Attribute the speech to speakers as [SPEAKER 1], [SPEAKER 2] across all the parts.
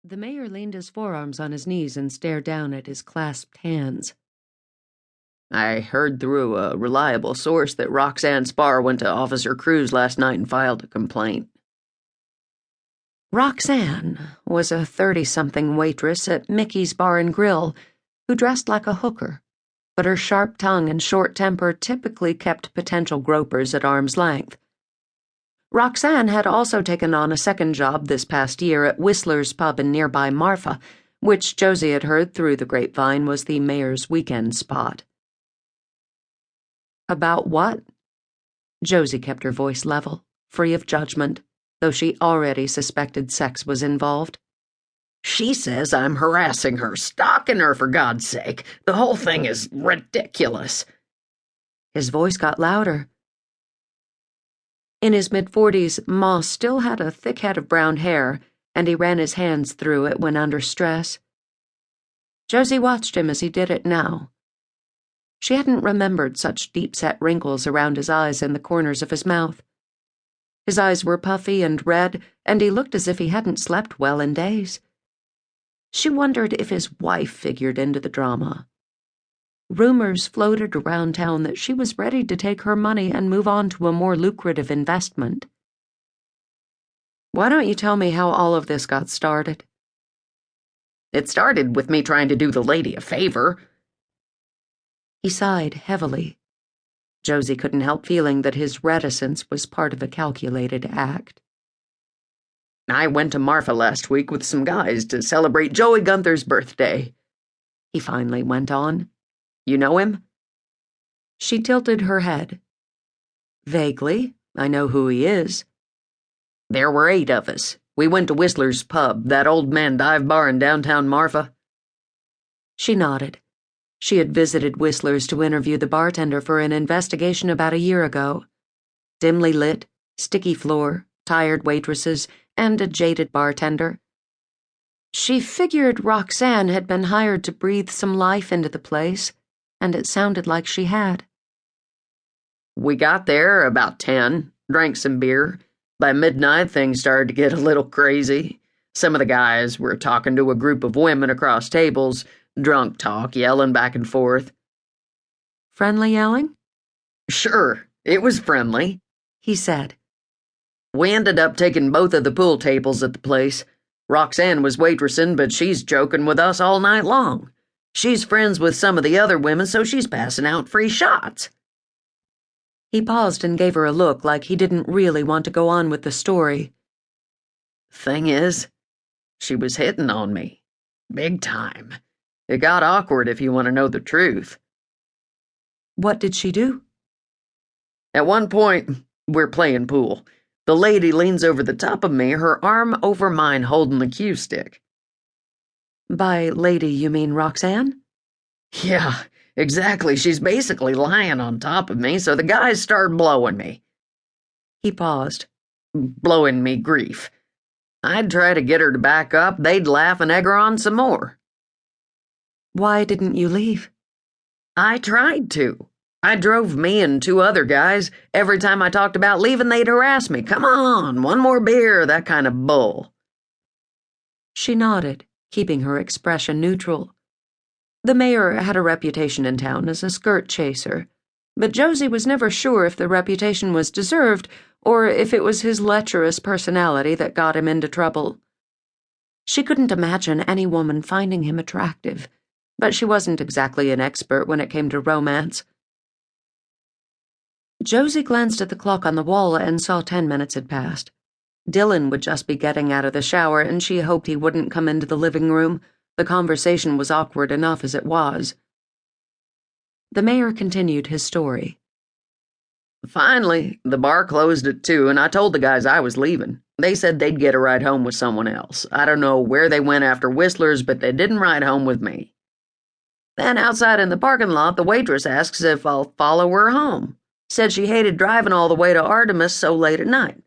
[SPEAKER 1] The mayor leaned his forearms on his knees and stared down at his clasped hands.
[SPEAKER 2] I heard through a reliable source that Roxanne Spar went to Officer Cruz last night and filed a complaint.
[SPEAKER 1] Roxanne was a 30-something waitress at Mickey's Bar and Grill who dressed like a hooker, but her sharp tongue and short temper typically kept potential gropers at arm's length. Roxanne had also taken on a second job this past year at Whistler's Pub in nearby Marfa, which Josie had heard through the grapevine was the mayor's weekend spot. About what? Josie kept her voice level, free of judgment, though she already suspected sex was involved.
[SPEAKER 2] She says I'm harassing her, stalking her, for God's sake. The whole thing is ridiculous.
[SPEAKER 1] His voice got louder. In his mid-40s, Moss still had a thick head of brown hair, and he ran his hands through it when under stress. Josie watched him as he did it now. She hadn't remembered such deep-set wrinkles around his eyes and the corners of his mouth. His eyes were puffy and red, and he looked as if he hadn't slept well in days. She wondered if his wife figured into the drama. Rumors floated around town that she was ready to take her money and move on to a more lucrative investment. Why don't you tell me how all of this got started?
[SPEAKER 2] It started with me trying to do the lady a favor.
[SPEAKER 1] He sighed heavily. Josie couldn't help feeling that his reticence was part of a calculated act.
[SPEAKER 2] I went to Marfa last week with some guys to celebrate Joey Gunther's birthday.
[SPEAKER 1] He finally went on.
[SPEAKER 2] You know him?
[SPEAKER 1] She tilted her head. Vaguely. I know who he is.
[SPEAKER 2] There were 8 of us. We went to Whistler's Pub, that old man dive bar in downtown Marfa.
[SPEAKER 1] She nodded. She had visited Whistler's to interview the bartender for an investigation about a year ago. Dimly lit, sticky floor, tired waitresses, and a jaded bartender. She figured Roxanne had been hired to breathe some life into the place, and it sounded like she had.
[SPEAKER 2] We got there about 10, drank some beer. By midnight, things started to get a little crazy. Some of the guys were talking to a group of women across tables, drunk talk, yelling back and forth.
[SPEAKER 1] Friendly yelling?
[SPEAKER 2] Sure, it was friendly,
[SPEAKER 1] he said.
[SPEAKER 2] We ended up taking both of the pool tables at the place. Roxanne was waitressing, but she's joking with us all night long. She's friends with some of the other women, so she's passing out free shots.
[SPEAKER 1] He paused and gave her a look like he didn't really want to go on with the story.
[SPEAKER 2] Thing is, she was hitting on me. Big time. It got awkward if you want to know the truth.
[SPEAKER 1] What did she do?
[SPEAKER 2] At one point, we're playing pool. The lady leans over the top of me, her arm over mine holding the cue stick.
[SPEAKER 1] By lady, you mean Roxanne?
[SPEAKER 2] Yeah, exactly. She's basically lying on top of me, so the guys start blowing me.
[SPEAKER 1] He paused.
[SPEAKER 2] Blowing me grief. I'd try to get her to back up, they'd laugh and egg her on some more.
[SPEAKER 1] Why didn't you leave?
[SPEAKER 2] I tried to. I drove me and 2 other guys. Every time I talked about leaving, they'd harass me. Come on, one more beer, that kind of bull.
[SPEAKER 1] She nodded, keeping her expression neutral. The mayor had a reputation in town as a skirt chaser, but Josie was never sure if the reputation was deserved or if it was his lecherous personality that got him into trouble. She couldn't imagine any woman finding him attractive, but she wasn't exactly an expert when it came to romance. Josie glanced at the clock on the wall and saw 10 minutes had passed. Dillon would just be getting out of the shower, and she hoped he wouldn't come into the living room. The conversation was awkward enough as it was. The mayor continued his story.
[SPEAKER 2] Finally, the bar closed at 2, and I told the guys I was leaving. They said they'd get a ride home with someone else. I don't know where they went after Whistler's, but they didn't ride home with me. Then outside in the parking lot, the waitress asks if I'll follow her home. Said she hated driving all the way to Artemis so late at night.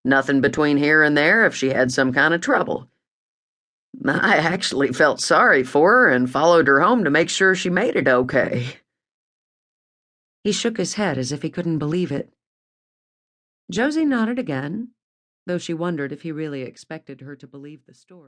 [SPEAKER 2] Nothing between here and there if she had some kind of trouble. I actually felt sorry for her and followed her home to make sure she made it okay.
[SPEAKER 1] He shook his head as if he couldn't believe it. Josie nodded again, though she wondered if he really expected her to believe the story.